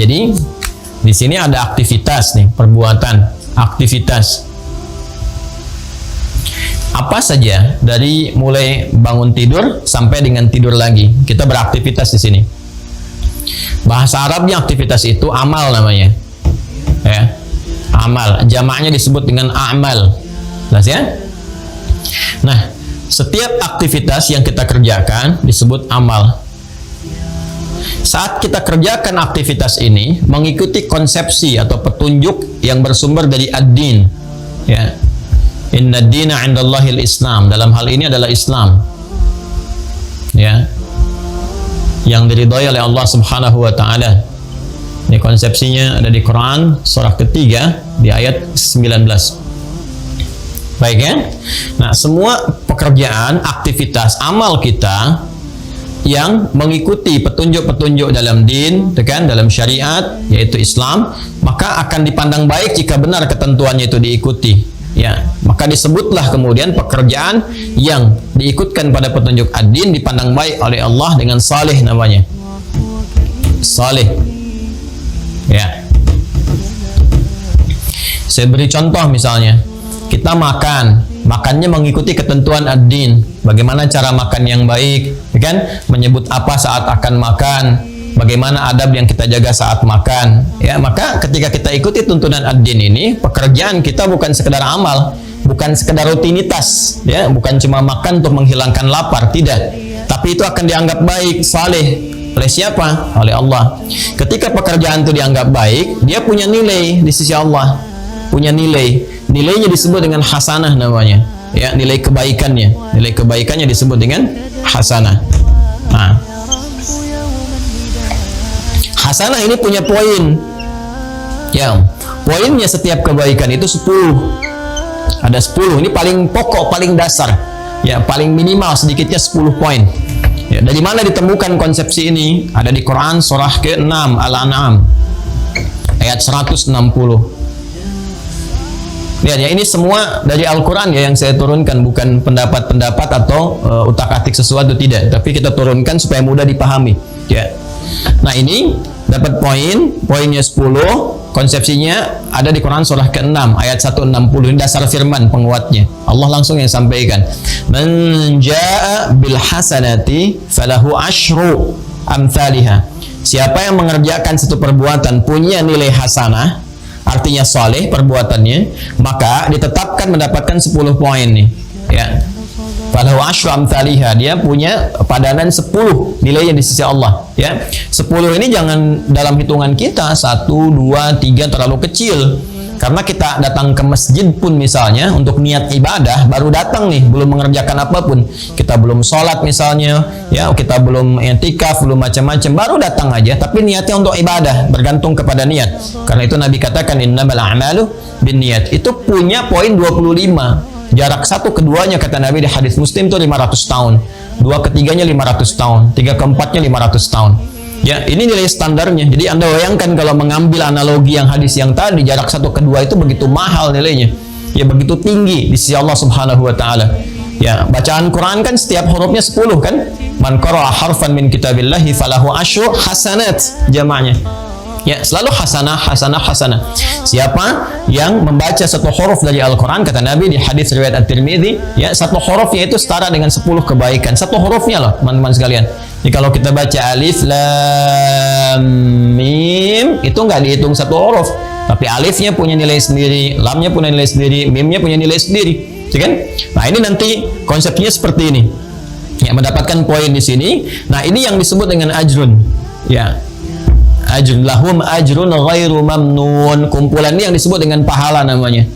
Jadi di sini ada aktivitas nih, perbuatan, aktivitas. Apa saja dari mulai bangun tidur sampai dengan tidur lagi, kita beraktivitas di sini. Bahasa Arabnya aktivitas itu amal namanya. Ya. Amal, jamaknya disebut dengan amal. Jelas ya? Nah, setiap aktivitas yang kita kerjakan disebut amal. Saat kita kerjakan aktivitas ini mengikuti konsepsi atau petunjuk yang bersumber dari ad-din, ya. Inna ad-dina 'indallahil Islam. Dalam hal ini adalah Islam. Ya. Yang diridhai oleh Allah Subhanahu wa taala. Ini konsepsinya ada di Quran surah ketiga di ayat 19. Baik ya. Nah, semua pekerjaan, aktivitas, amal kita yang mengikuti petunjuk-petunjuk dalam din, kan, dalam syariat, yaitu Islam, maka akan dipandang baik jika benar ketentuannya itu diikuti. Ya, maka disebutlah kemudian pekerjaan yang diikutkan pada petunjuk ad-din dipandang baik oleh Allah dengan saleh namanya. Saleh. Ya. Saya beri contoh misalnya, kita makannya mengikuti ketentuan ad-din. Bagaimana cara makan yang baik, kan? Menyebut apa saat akan makan, bagaimana adab yang kita jaga saat makan. Ya, maka ketika kita ikuti tuntunan ad-din ini, pekerjaan kita bukan sekedar amal, bukan sekedar rutinitas, ya, bukan cuma makan untuk menghilangkan lapar, tidak. Tapi itu akan dianggap baik, saleh. Oleh siapa? Oleh Allah. Ketika pekerjaan itu dianggap baik, dia punya nilai di sisi Allah. Punya nilai. Nilainya disebut dengan hasanah namanya. Ya, nilai kebaikannya. Nilai kebaikannya disebut dengan hasanah. Nah, hasanah ini punya poin. Ya, poinnya setiap kebaikan itu 10. Ada 10. Ini paling pokok, paling dasar. Ya, paling minimal sedikitnya 10 poin. Ya, dari mana ditemukan konsepsi ini? Ada di Quran surah ke-6 Al-An'am ayat 160. Lihat ya, ini semua dari Al-Quran ya yang saya turunkan, bukan pendapat-pendapat atau utak-atik sesuatu, tidak, tapi kita turunkan supaya mudah dipahami. Ya. Nah, ini dapat poinnya 10, konsepsinya ada di Quran surah ke-6 ayat 160. Ini dasar firman penguatnya. Allah langsung yang sampaikan. Man jaa bil hasanati falahu asyru amsalihha. Siapa yang mengerjakan satu perbuatan punya nilai hasanah, artinya saleh perbuatannya, maka ditetapkan mendapatkan 10 poin nih. Ya. Falahu asyru amsalihha, dia punya padanan 10 nilainya di sisi Allah. Ya. 10 ini jangan dalam hitungan kita 1, 2, 3 terlalu kecil. Karena kita datang ke masjid pun misalnya untuk niat ibadah, baru datang nih, belum mengerjakan apapun. Kita belum sholat misalnya, ya, kita belum i'tikaf, belum macam-macam, baru datang aja, tapi niatnya untuk ibadah, bergantung kepada niat. Karena itu Nabi katakan innamal a'malu binniyat. Itu punya poin 25. Jarak satu keduanya kata Nabi di hadis Muslim itu 500 tahun. Dua ketiganya 500 tahun. Tiga keempatnya 500 tahun. Ya, ini nilai standarnya. Jadi Anda bayangkan kalau mengambil analogi yang hadis yang tadi, jarak satu kedua itu begitu mahal nilainya. Ya, begitu tinggi di sisi Allah Subhanahu wa taala. Ya, bacaan Quran kan setiap hurufnya 10 kan? Man qara'a harfan min kitabillahi falahu asyru hasanat, jamaknya. Ya, selalu hasanah, hasanah, hasanah. Siapa yang membaca satu huruf dari Al-Quran, kata Nabi di hadis riwayat At-Tirmidzi, ya, satu hurufnya itu setara dengan 10 kebaikan. Satu hurufnya loh, teman-teman sekalian. Jadi kalau kita baca alif, lam, mim, itu nggak dihitung satu huruf. Tapi alifnya punya nilai sendiri, lamnya punya nilai sendiri, mimnya punya nilai sendiri. Ya kan? Nah, ini nanti konsepnya seperti ini. Ya, mendapatkan poin di sini. Nah, ini yang disebut dengan ajrun. Ya. Ajrun lahum ajrun ghairu mamnun. Kumpulan ini yang disebut dengan pahala namanya.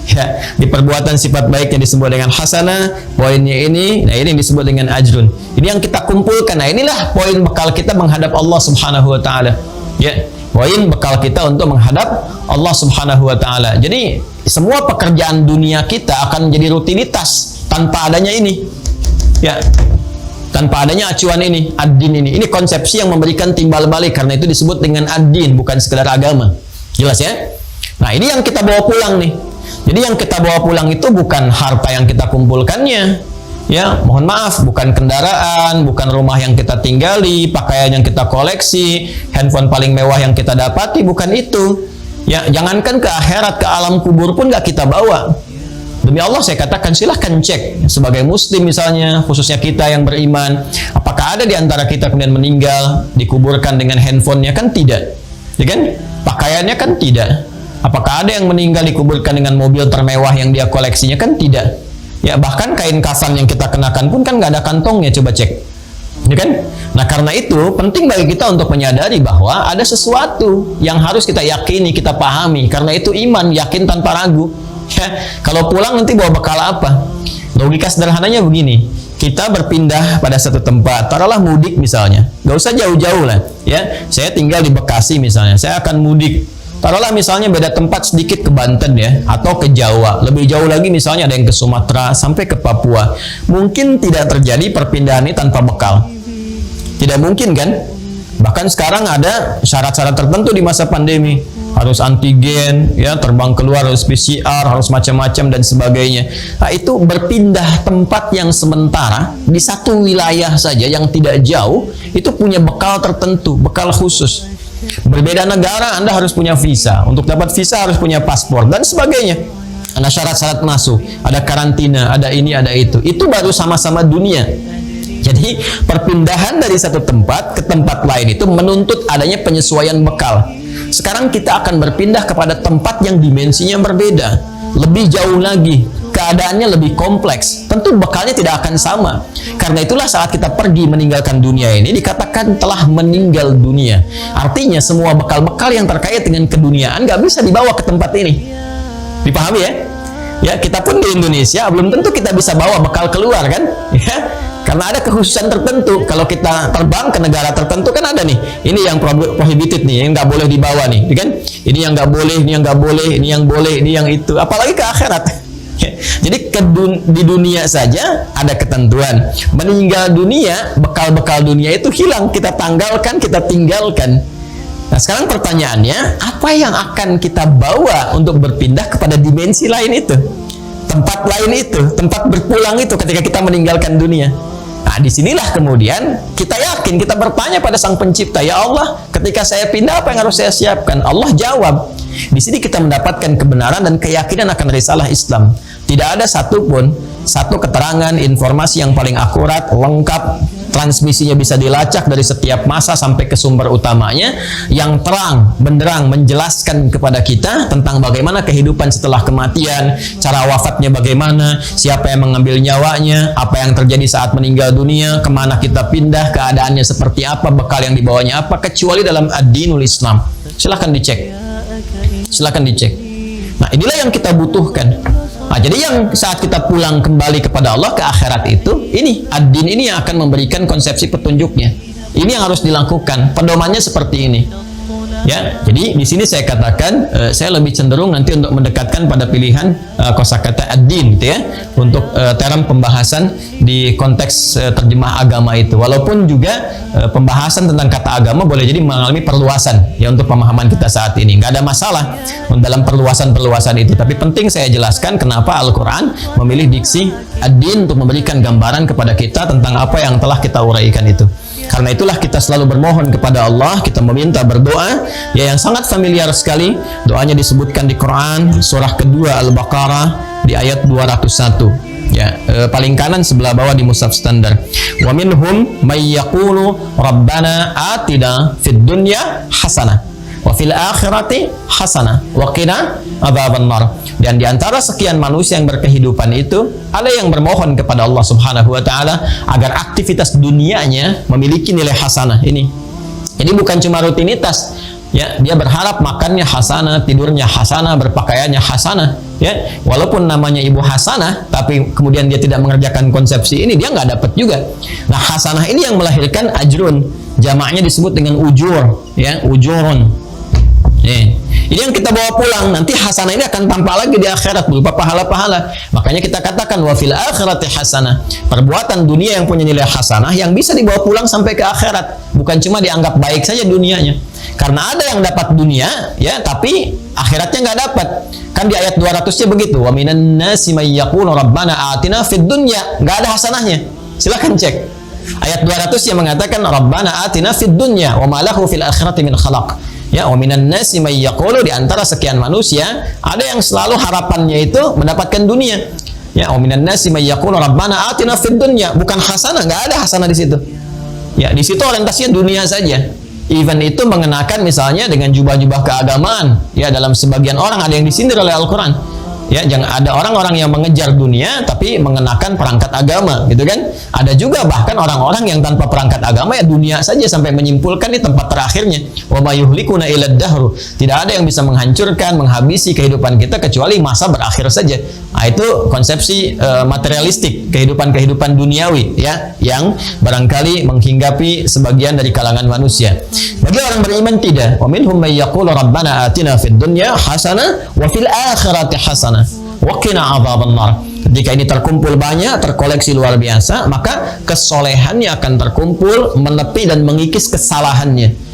Ya, di perbuatan sifat baiknya disebut dengan hasanah, poinnya ini, nah ini yang disebut dengan ajrun. Ini yang kita kumpulkan. Nah, inilah poin bekal kita menghadap Allah Subhanahu wa taala. Ya, poin bekal kita untuk menghadap Allah Subhanahu wa taala. Jadi, semua pekerjaan dunia kita akan menjadi rutinitas tanpa adanya ini. Ya. Tanpa adanya acuan ini, ad-din ini. Ini konsepsi yang memberikan timbal balik, karena itu disebut dengan ad-din, bukan sekedar agama. Jelas ya? Nah, ini yang kita bawa pulang nih. Jadi yang kita bawa pulang itu bukan harta yang kita kumpulkannya, Ya, mohon maaf, bukan kendaraan, bukan rumah yang kita tinggali, pakaian yang kita koleksi, handphone paling mewah yang kita dapati, bukan itu. Ya, jangankan ke akhirat, ke alam kubur pun gak kita bawa. Demi Allah saya katakan, silahkan cek sebagai muslim misalnya, khususnya kita yang beriman, apakah ada di antara kita kemudian meninggal dikuburkan dengan handphonenya? Kan tidak, ya kan? Pakaiannya kan tidak. Apakah ada yang meninggal dikuburkan dengan mobil termewah yang dia koleksinya? Kan tidak. Ya, bahkan kain kafan yang kita kenakan pun kan nggak ada kantongnya, coba cek, ya kan? Nah, karena itu penting bagi kita untuk menyadari bahwa ada sesuatu yang harus kita yakini, kita pahami. Karena itu iman, yakin tanpa ragu. Ya, kalau pulang nanti bawa bekal apa? Logika sederhananya begini, kita berpindah pada satu tempat, taruhlah mudik misalnya, nggak usah jauh-jauh lah. Ya, saya tinggal di Bekasi misalnya, saya akan mudik. Taruhlah misalnya beda tempat sedikit ke Banten ya, atau ke Jawa. Lebih jauh lagi misalnya ada yang ke Sumatera sampai ke Papua. Mungkin tidak terjadi perpindahan ini tanpa bekal. Tidak mungkin kan? Bahkan sekarang ada syarat-syarat tertentu di masa pandemi. Harus antigen, ya, terbang keluar harus PCR, harus macam-macam dan sebagainya. Nah, itu berpindah tempat yang sementara di satu wilayah saja yang tidak jauh, itu punya bekal tertentu, bekal khusus. Berbeda negara, Anda harus punya visa. Untuk dapat visa harus punya paspor dan sebagainya. Ada syarat-syarat masuk, ada karantina, ada ini, ada itu. Itu baru sama-sama dunia. Jadi perpindahan dari satu tempat ke tempat lain itu menuntut adanya penyesuaian bekal. Sekarang kita akan berpindah kepada tempat yang dimensinya berbeda, lebih jauh lagi, keadaannya lebih kompleks. Tentu bekalnya tidak akan sama. Karena itulah saat kita pergi meninggalkan dunia ini dikatakan telah meninggal dunia. Artinya semua bekal-bekal yang terkait dengan keduniaan nggak bisa dibawa ke tempat ini. Dipahami ya? Ya, kita pun di Indonesia belum tentu kita bisa bawa bekal keluar kan? Ya. Karena ada kekhususan tertentu. Kalau kita terbang ke negara tertentu kan ada nih. Ini yang prohibited nih, yang nggak boleh dibawa nih, kan? Ini yang nggak boleh, ini yang nggak boleh, ini yang boleh, ini yang itu. Apalagi ke akhirat. Jadi di dunia saja ada ketentuan. Meninggal dunia, bekal-bekal dunia itu hilang, kita tanggalkan, kita tinggalkan. Nah, sekarang pertanyaannya, apa yang akan kita bawa untuk berpindah kepada dimensi lain itu? Tempat lain itu, tempat berpulang itu ketika kita meninggalkan dunia. Nah, disinilah kemudian kita yakin, kita bertanya pada Sang Pencipta, ya Allah, ketika saya pindah apa yang harus saya siapkan? Allah jawab. Di sini kita mendapatkan kebenaran dan keyakinan akan risalah Islam. Tidak ada satu keterangan, informasi yang paling akurat, lengkap, transmisinya bisa dilacak dari setiap masa sampai ke sumber utamanya, yang terang, benderang menjelaskan kepada kita tentang bagaimana kehidupan setelah kematian, cara wafatnya bagaimana, siapa yang mengambil nyawanya, apa yang terjadi saat meninggal dunia, kemana kita pindah, keadaannya seperti apa, bekal yang dibawanya apa, kecuali dalam ad-dinul Islam. Silahkan dicek. Silahkan dicek. Nah, inilah yang kita butuhkan. Nah, jadi yang saat kita pulang kembali kepada Allah ke akhirat itu, ini ad-din ini yang akan memberikan konsepsi petunjuknya. Ini yang harus dilakukan. Pedomannya seperti ini. Ya, jadi di sini saya katakan saya lebih cenderung nanti untuk mendekatkan pada pilihan kosakata ad-din gitu ya, untuk term pembahasan di konteks terjemah agama itu. Walaupun juga pembahasan tentang kata agama boleh jadi mengalami perluasan ya untuk pemahaman kita saat ini. Nggak ada masalah dalam perluasan-perluasan itu. Tapi penting saya jelaskan kenapa Al-Quran memilih diksi ad-din untuk memberikan gambaran kepada kita tentang apa yang telah kita uraikan itu. Karena itulah kita selalu bermohon kepada Allah, kita meminta berdoa ya, yang sangat familiar sekali. Doanya disebutkan di Quran surah kedua Al-Baqarah di ayat 201 ya, paling kanan sebelah bawah di mushaf standar. Wa minhum may yaqulu rabbana atina fid dunya hasanah wa fil akhirati hasanah wa qina adzabannar. Dan di antara sekian manusia yang berkehidupan itu ada yang bermohon kepada Allah Subhanahu wa taala agar aktivitas dunianya memiliki nilai hasanah ini. Jadi bukan cuma rutinitas ya, dia berharap makannya hasanah, tidurnya hasanah, berpakaiannya hasanah ya. Walaupun namanya ibu hasanah tapi kemudian dia tidak mengerjakan konsepsi ini, dia nggak dapat juga. Nah, hasanah ini yang melahirkan ajrun. Jamaknya disebut dengan ujur ya, ujurun. Ini yang kita bawa pulang, nanti hasanah ini akan tampak lagi di akhirat berupa pahala-pahala. Makanya kita katakan wa fil akhirati hasanah. Perbuatan dunia yang punya nilai hasanah yang bisa dibawa pulang sampai ke akhirat, bukan cuma dianggap baik saja dunianya. Karena ada yang dapat dunia ya, tapi akhiratnya nggak dapat. Kan di ayat 200-nya begitu. Wa minan nasi may yaqulu rabbana atina fid dunya. Nggak ada hasanahnya. Silakan cek. Ayat 200 yang mengatakan rabbana atina fid dunya wa ma lahu fil akhirati min khalaq. Ya, wa minan nasi may yaqulu, di antara sekian manusia ada yang selalu harapannya itu mendapatkan dunia. Ya, wa minan nasi may yaqulu rabbana atina fid dunya, bukan hasanah, enggak ada hasanah di situ. Ya, di situ orientasinya dunia saja. Even itu mengenakan misalnya dengan jubah-jubah keagamaan. Ya, dalam sebagian orang ada yang disindir oleh Al-Qur'an. Ya, jangan ada orang-orang yang mengejar dunia tapi mengenakan perangkat agama, gitu kan? Ada juga bahkan orang-orang yang tanpa perangkat agama ya dunia saja sampai menyimpulkan di tempat terakhirnya. Wa may yuhlikuna ila dahru. Tidak ada yang bisa menghancurkan, menghabisi kehidupan kita kecuali masa berakhir saja. Nah, itu konsepsi materialistik, kehidupan-kehidupan duniawi ya, yang barangkali menghinggapi sebagian dari kalangan manusia. Bagi orang beriman tidak. Wa minhum may yaqulu rabbana atina fid dunya hasanah wa fil akhirati hasanah wa qina adzabannar. Ketika ini terkumpul banyak, terkoleksi luar biasa, maka kesolehannya akan terkumpul, menepi dan mengikis kesalahannya.